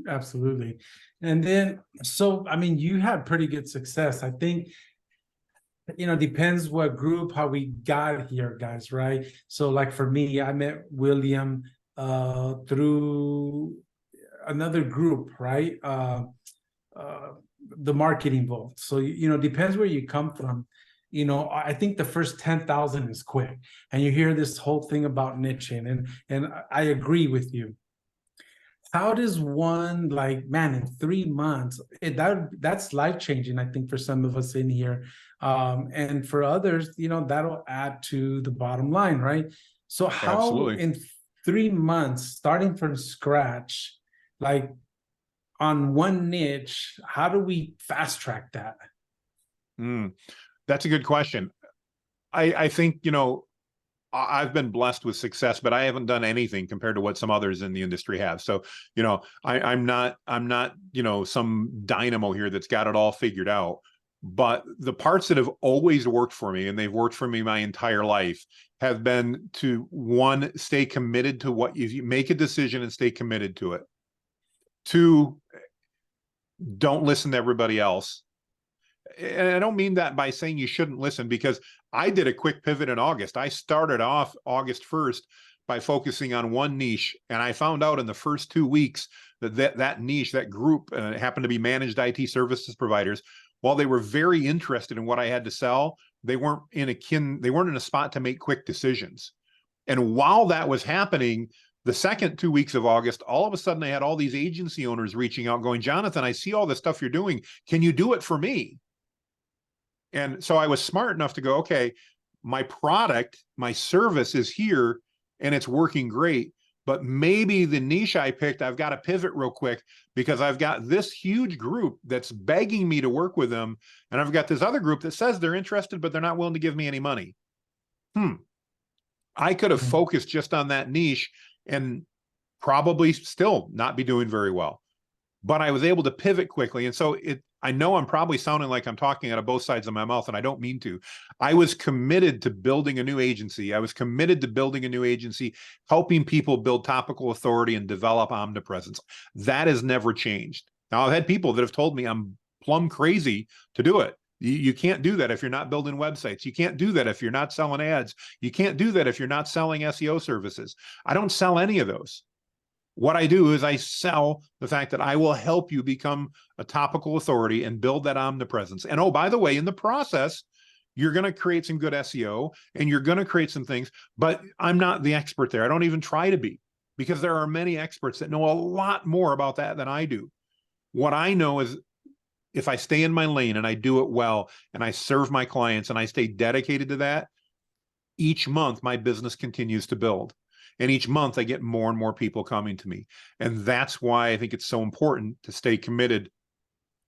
Absolutely. And then, so, I mean, you had pretty good success. I think, you know, depends what group, how we got here, guys, right? So like for me, I met William through another group, right? The marketing vault. So, you know, depends where you come from. You know, I think the first 10,000 is quick. And you hear this whole thing about niching, and I agree with you. How does one, like, man, in 3 months, that's life-changing, I think, for some of us in here. And for others, you know, that'll add to the bottom line, right? So how Absolutely. in 3 months, starting from scratch, like on one niche, how do we fast track that? That's a good question. I think, you know, I've been blessed with success, but I haven't done anything compared to what some others in the industry have. So, you know, I'm not, you know, some dynamo here that's got it all figured out. But the parts that have always worked for me, and they've worked for me my entire life, have been to, one, stay committed to what you make a decision and stay committed to it. Two, don't listen to everybody else. And I don't mean that by saying you shouldn't listen, because I did a quick pivot in August. I started off August 1st by focusing on one niche. And I found out in the first 2 weeks that niche, that group, happened to be managed IT services providers. While they were very interested in what I had to sell, they weren't in a spot to make quick decisions. And while that was happening, the second 2 weeks of August, all of a sudden I had all these agency owners reaching out going, Jonathan, I see all the stuff you're doing. Can you do it for me? And so I was smart enough to go, okay, my product, my service is here and it's working great, but maybe the niche I picked, I've got to pivot real quick because I've got this huge group that's begging me to work with them. And I've got this other group that says they're interested, but they're not willing to give me any money. I could have focused just on that niche and probably still not be doing very well. But I was able to pivot quickly. And so I know I'm probably sounding like I'm talking out of both sides of my mouth, and I don't mean to. I was committed to building a new agency. I was committed to building a new agency, helping people build topical authority and develop omnipresence. That has never changed. Now, I've had people that have told me I'm plumb crazy to do it. You can't do that if you're not building websites. You can't do that if you're not selling ads. You can't do that if you're not selling SEO services. I don't sell any of those. What I do is I sell the fact that I will help you become a topical authority and build that omnipresence. And oh, by the way, in the process, you're going to create some good SEO and you're going to create some things, but I'm not the expert there. I don't even try to be, because there are many experts that know a lot more about that than I do. What I know is if I stay in my lane and I do it well and I serve my clients and I stay dedicated to that, each month my business continues to build. And each month I get more and more people coming to me. And that's why I think it's so important to stay committed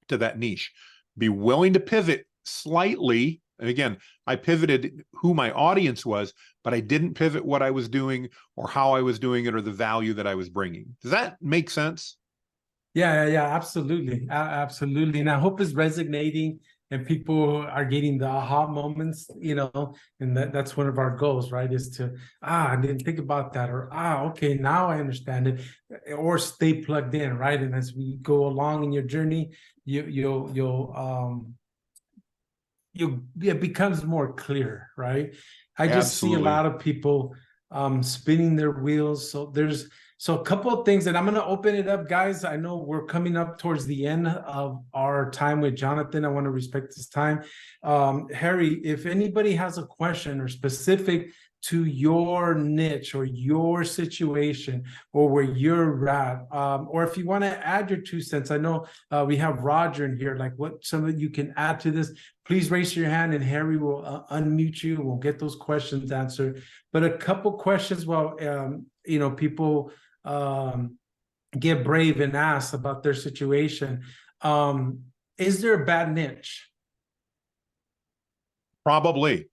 to that niche. Be willing to pivot slightly. And again, I pivoted who my audience was, but I didn't pivot what I was doing or how I was doing it or the value that I was bringing. Does that make sense? Yeah, absolutely. Absolutely. And I hope it's resonating and people are getting the aha moments, and that's one of our goals, right? Is to, I didn't think about that, or okay, now I understand it, or stay plugged in, right? And as we go along in your journey, it becomes more clear, right? I just see a Absolutely. lot of people spinning their wheels. So a couple of things, and I'm going to open it up, guys. I know we're coming up towards the end of our time with Jonathan. I want to respect his time. Harry, if anybody has a question or specific to your niche or your situation or where you're at, or if you want to add your 2 cents, I know we have Roger in here, like what some of you can add to this, please raise your hand and Harry will unmute you. We'll get those questions answered. But a couple questions while people get brave and ask about their situation. Is there a bad niche? Probably.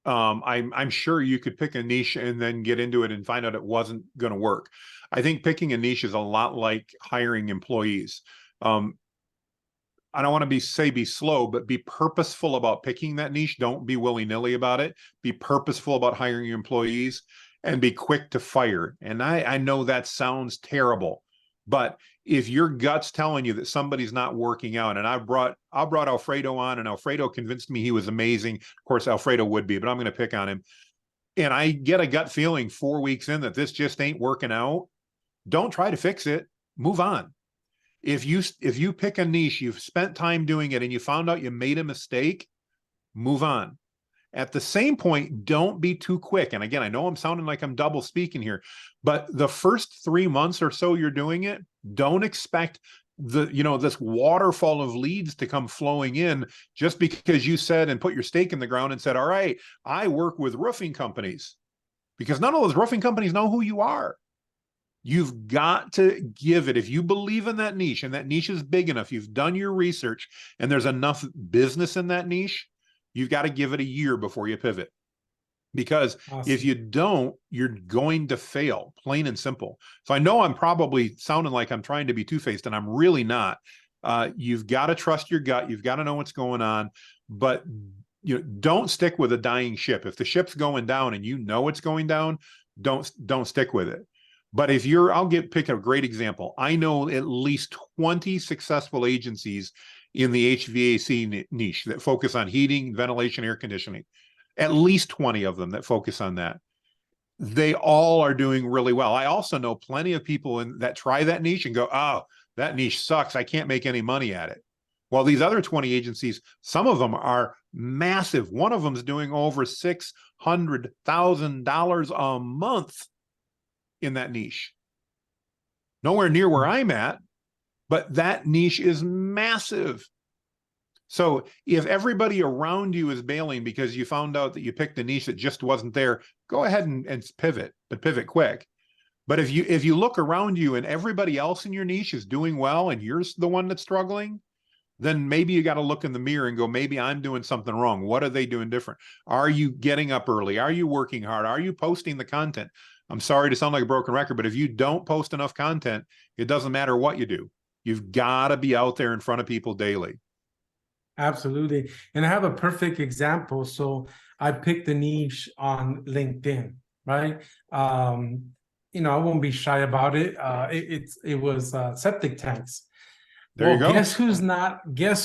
I'm sure you could pick a niche and then get into it and find out it wasn't going to work. I think picking a niche is a lot like hiring employees. I don't want to be slow, but be purposeful about picking that niche. Don't be willy-nilly about it. Be purposeful about hiring your employees and be quick to fire. And I know that sounds terrible, but if your gut's telling you that somebody's not working out, and I brought Alfredo on, and Alfredo convinced me he was amazing. Of course, Alfredo would be, but I'm going to pick on him. And I get a gut feeling 4 weeks in that this just ain't working out. Don't try to fix it. Move on. If you pick a niche, you've spent time doing it, and you found out you made a mistake, move on. At the same point, don't be too quick. And again, I know I'm sounding like I'm double speaking here, but the first 3 months or so you're doing it, don't expect this waterfall of leads to come flowing in just because you said and put your stake in the ground and said, all right, I work with roofing companies, because none of those roofing companies know who you are. You've got to give it. If you believe in that niche and that niche is big enough, you've done your research and there's enough business in that niche, you've got to give it a year before you pivot. Because Awesome. if you don't, you're going to fail, plain and simple. So I know I'm probably sounding like I'm trying to be two-faced, and I'm really not. You've got to trust your gut. You've got to know what's going on, but don't stick with a dying ship. If the ship's going down and you know it's going down, don't stick with it. But if pick a great example. I know at least 20 successful agencies in the HVAC niche that focus on heating, ventilation, air conditioning. At least 20 of them that focus on that. They all are doing really well. I also know plenty of people that try that niche and go, oh, that niche sucks. I can't make any money at it. Well, these other 20 agencies, some of them are massive. One of them is doing over $600,000 a month in that niche. Nowhere near where I'm at, but that niche is massive. So if everybody around you is bailing because you found out that you picked a niche that just wasn't there, go ahead and pivot, but pivot quick. But if you look around you and everybody else in your niche is doing well and you're the one that's struggling, then maybe you got to look in the mirror and go, maybe I'm doing something wrong. What are they doing different? Are you getting up early? Are you working hard? Are you posting the content? I'm sorry to sound like a broken record, but if you don't post enough content, it doesn't matter what you do. You've got to be out there in front of people daily. Absolutely. And I have a perfect example. So I picked a niche on LinkedIn, right? I won't be shy about it. It was septic tanks. There you go. Guess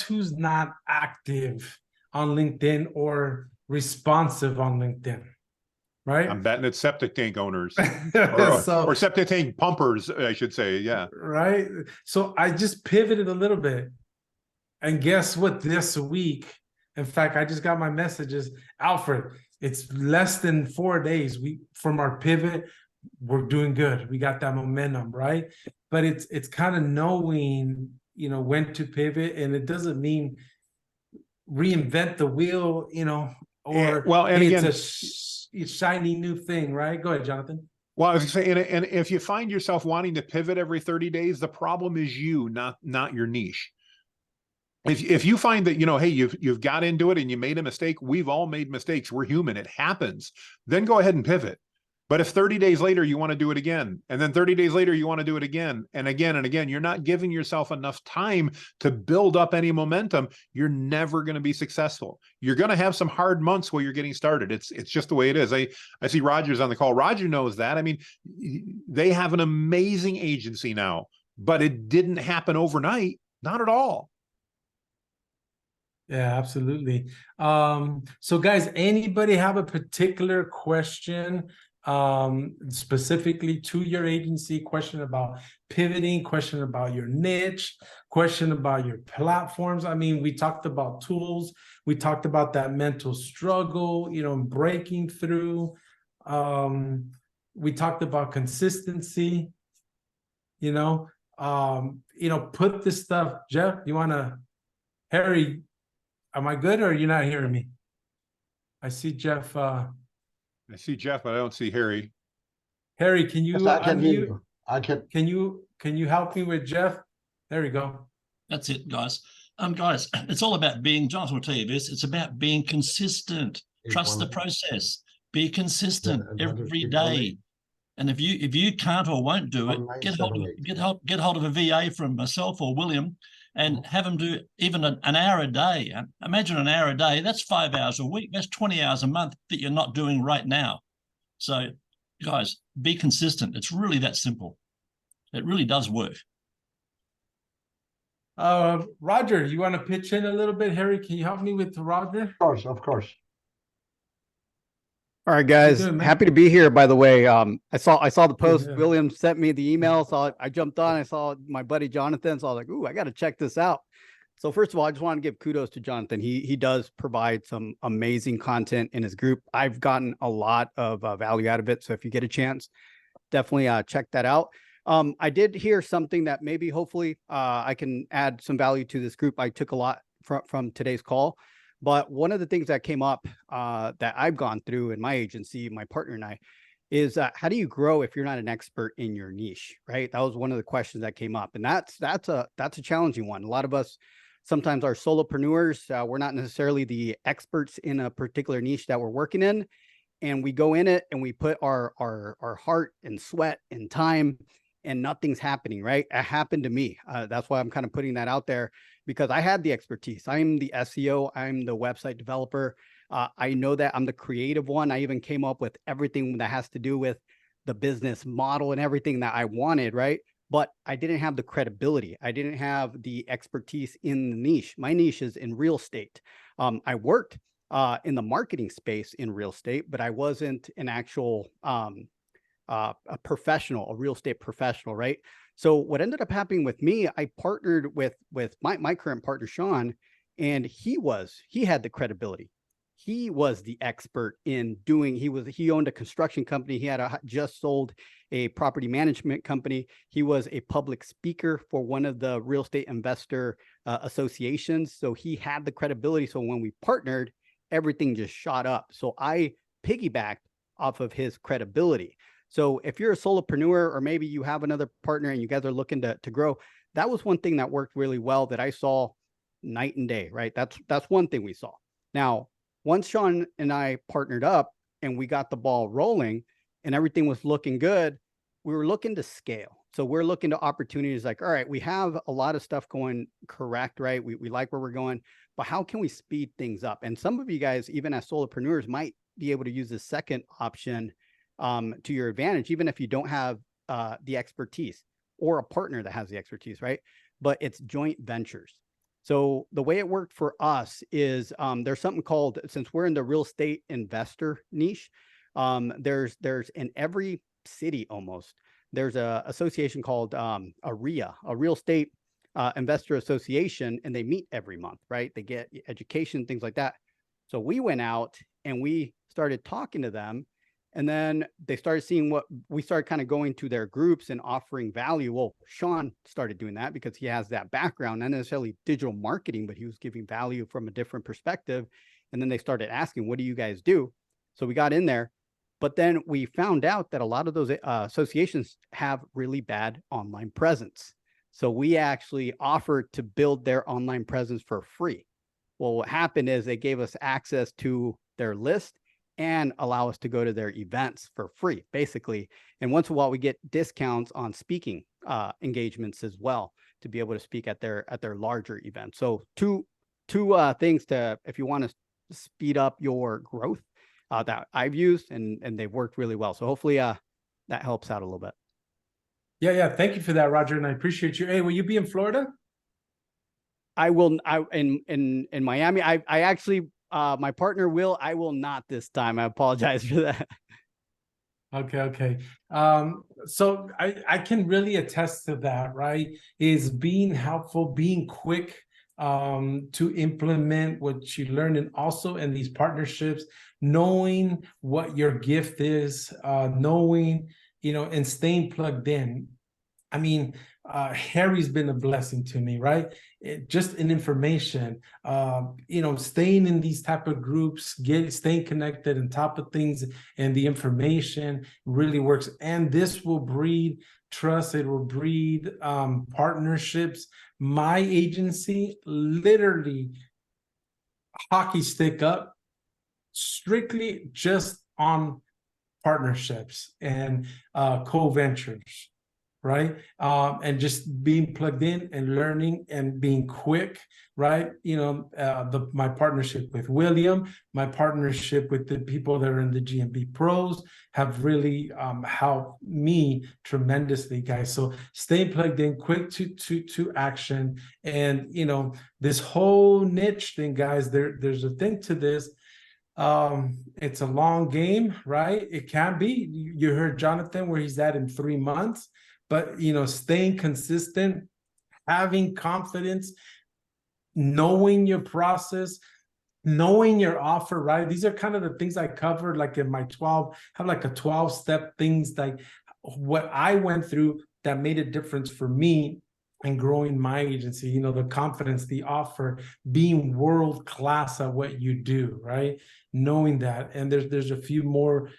who's not active on LinkedIn or responsive on LinkedIn? Right? I'm betting it's septic tank owners So, or septic tank pumpers, I should say. Yeah. Right. So I just pivoted a little bit. And guess what? This week, in fact, I just got my messages. Alfred, it's less than 4 days. From our pivot, we're doing good. We got that momentum, right? But it's kind of knowing, when to pivot, and it doesn't mean reinvent the wheel, or it's a shiny new thing, right? Go ahead, Jonathan. Well, I was saying, and if you find yourself wanting to pivot every 30 days, the problem is you, not your niche. If you find that, hey, you've got into it and you made a mistake, we've all made mistakes. We're human. It happens. Then go ahead and pivot. But if 30 days later you want to do it again, and then 30 days later you want to do it again and again and again, you're not giving yourself enough time to build up any momentum. You're never going to be successful. You're going to have some hard months where you're getting started. It's just the way it is. I see Roger's on the call. Roger knows that. I mean, they have an amazing agency now, but it didn't happen overnight. Not at all. Yeah, absolutely. So guys, anybody have a particular question specifically to your agency, question about pivoting, question about your niche, question about your platforms? I mean, we talked about tools, we talked about that mental struggle, you know, breaking through. We talked about consistency, you know, put this stuff. Jeff, you want to, Harry, am I good or are you not hearing me? I see Jeff. I see Jeff, but I don't see Harry. Harry, can you Yes, I can hear unmute? you. I can. Can you help me with Jeff? There we go. That's it, guys. Guys, it's all about being, Jonathan will tell you this, it's about being consistent. Trust the process. Be consistent every day. And if you can't or won't do it, get hold of a VA from myself or William and have them do even an hour a day. Imagine an hour a day, that's 5 hours a week, that's 20 hours a month that you're not doing right now. So guys, be consistent. It's really that simple. It really does work. Roger, you want to pitch in a little bit? Harry, can you help me with Roger? Of course, of course. All right, guys. doing, man? Happy to be here. By the way, I saw the post. Yeah. William sent me the email. So I jumped on. I saw my buddy Jonathan. So I was like, "Ooh, I got to check this out." So first of all, I just want to give kudos to Jonathan. He does provide some amazing content in his group. I've gotten a lot of value out of it. So if you get a chance, definitely check that out. I did hear something that maybe hopefully I can add some value to this group. I took a lot from today's call. But one of the things that came up that I've gone through in my agency, my partner and I, is how do you grow if you're not an expert in your niche, right? That was one of the questions that came up, and that's a challenging one. A lot of us sometimes are solopreneurs. We're not necessarily the experts in a particular niche that we're working in, and we go in it and we put our heart and sweat and time, and nothing's happening, right? It happened to me. That's why I'm kind of putting that out there, because I had the expertise. I'm the SEO. I'm the website developer. I know that I'm the creative one. I even came up with everything that has to do with the business model and everything that I wanted, right? But I didn't have the credibility. I didn't have the expertise in the niche. My niche is in real estate. I worked in the marketing space in real estate, but I wasn't an actual a professional, a real estate professional, right? So what ended up happening with me, I partnered with my current partner, Sean, and he had the credibility. He was the expert in doing, he owned a construction company. He had just sold a property management company. He was a public speaker for one of the real estate investor associations. So he had the credibility. So when we partnered, everything just shot up. So I piggybacked off of his credibility. So if you're a solopreneur, or maybe you have another partner and you guys are looking to grow, that was one thing that worked really well that I saw night and day, right? That's one thing we saw. Now, once Sean and I partnered up and we got the ball rolling and everything was looking good, we were looking to scale. So we're looking to opportunities like, all right, we have a lot of stuff going correct, right? We like where we're going, but how can we speed things up? And some of you guys, even as solopreneurs, might be able to use the second option to your advantage, even if you don't have the expertise or a partner that has the expertise, right? But it's joint ventures. So the way it worked for us is there's something called, since we're in the real estate investor niche, there's in every city almost, there's a association called AREA, a real estate investor association, and they meet every month, right? They get education, things like that. So we went out and we started talking to them. And then they started seeing what we started kind of going to their groups and offering value. Well, Sean started doing that because he has that background, not necessarily digital marketing, but he was giving value from a different perspective. And then they started asking, what do you guys do? So we got in there, but then we found out that a lot of those associations have really bad online presence. So we actually offered to build their online presence for free. Well, what happened is they gave us access to their list and allow us to go to their events for free, basically. And once in a while, we get discounts on speaking engagements as well to be able to speak at their larger events. So two things to, if you want to speed up your growth, that I've used, and they've worked really well. So hopefully that helps out a little bit. Yeah. Thank you for that, Roger. And I appreciate you. Hey, will you be in Florida? I will. In Miami. I actually, my partner will. I will not this time. I apologize for that. Okay. So I can really attest to that, right? Is being helpful, being quick to implement what you learn, and also in these partnerships, knowing what your gift is, knowing, and staying plugged in. I mean, Harry's been a blessing to me, right? Just in information, staying in these type of groups, staying connected and top of things, and the information really works. And this will breed trust. It will breed partnerships. My agency literally hockey stick up strictly just on partnerships and co-ventures. Right. And just being plugged in and learning and being quick. Right. My partnership with William, my partnership with the people that are in the GMB pros have really helped me tremendously, guys. So stay plugged in, quick to action. And, this whole niche thing, guys, there's a thing to this. It's a long game, right? It can be. You heard Jonathan where he's at in 3 months. But, staying consistent, having confidence, knowing your process, knowing your offer, right? These are kind of the things I covered, like in my 12, have like a 12-step things, like what I went through that made a difference for me and growing my agency, the confidence, the offer, being world-class at what you do, right? Knowing that. And there's a few more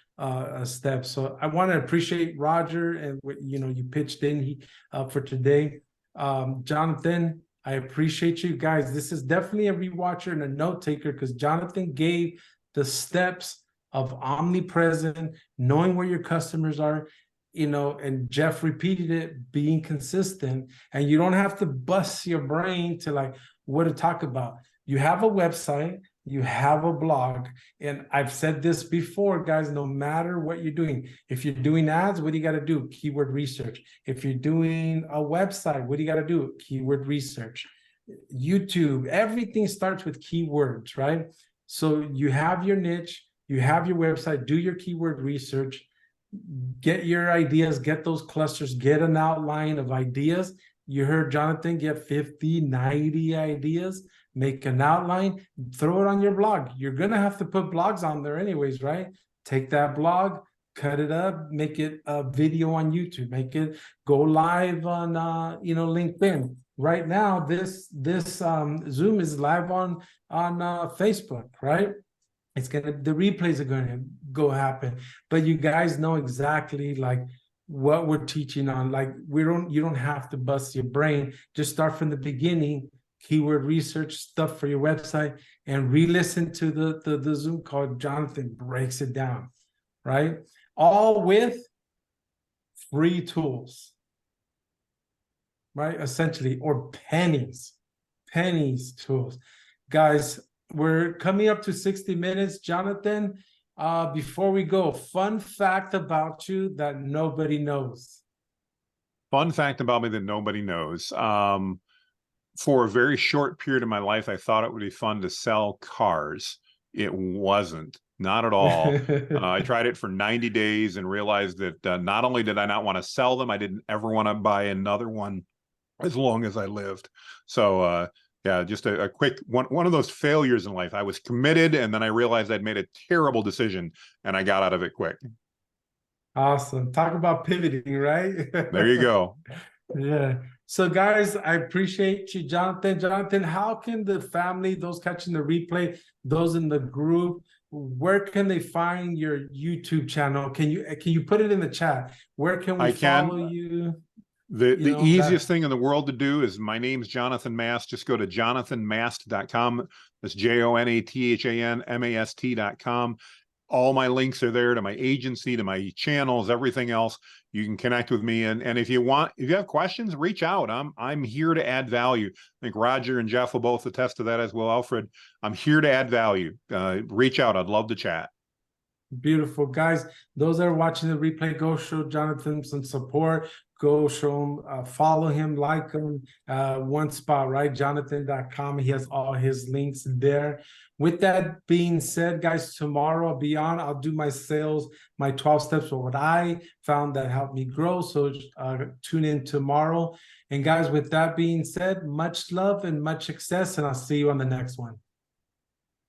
steps. So I want to appreciate Roger and what, you pitched in for today. Jonathan, I appreciate you guys. This is definitely a rewatcher and a note taker, because Jonathan gave the steps of omnipresent, knowing where your customers are, and Jeff repeated it, being consistent. And you don't have to bust your brain to like what to talk about. You have a website, you have a blog, and I've said this before, guys, no matter what you're doing, if you're doing ads, what do you got to do? Keyword research. If you're doing a website, what do you got to do? Keyword research. YouTube, everything starts with keywords, right? So you have your niche, you have your website, do your keyword research, get your ideas, get those clusters, get an outline of ideas. You heard Jonathan, get 50, 90 ideas, make an outline, throw it on your blog. You're going to have to put blogs on there anyways, right? Take that blog, cut it up, make it a video on YouTube, make it go live on, LinkedIn. Right now, this Zoom is live on Facebook, right? The replays are going to go happen, but you guys know exactly like what we're teaching on. Like you don't have to bust your brain. Just start from the beginning, keyword research stuff for your website, and re-listen to the Zoom call. Jonathan breaks it down, right? All with free tools, right? Essentially, or pennies tools. Guys, we're coming up to 60 minutes. Jonathan, before we go, fun fact about you that nobody knows. Fun fact about me that nobody knows. For a very short period of my life, I thought it would be fun to sell cars. It wasn't. Not at all. I tried it for 90 days and realized that not only did I not want to sell them, I didn't ever want to buy another one as long as I lived. So, yeah, just a quick one of those failures in life. I was committed, and then I realized I'd made a terrible decision, and I got out of it quick. Awesome. Talk about pivoting, right? There you go. Yeah. So, guys, I appreciate you, Jonathan. Jonathan, how can the family, those catching the replay, those in the group, where can they find your YouTube channel? Can you put it in the chat? Where can we follow you? The easiest thing in the world to do is, my name's Jonathan Mast. Just go to jonathanmast.com. That's JONATHANMAST.com. All my links are there to my agency, to my channels, everything else. You can connect with me. And if you have questions, reach out. I'm here to add value. I think Roger and Jeff will both attest to that as well. Alfred, I'm here to add value. Reach out. I'd love to chat. Beautiful, guys. Those that are watching the replay, go show Jonathan some support. Go show him, follow him, like him. One spot, right? Jonathan.com. He has all his links there. With that being said, guys, tomorrow I'll be on. I'll do my sales, my 12 steps of what I found that helped me grow. So tune in tomorrow. And guys, with that being said, much love and much success, and I'll see you on the next one.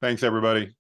Thanks, everybody.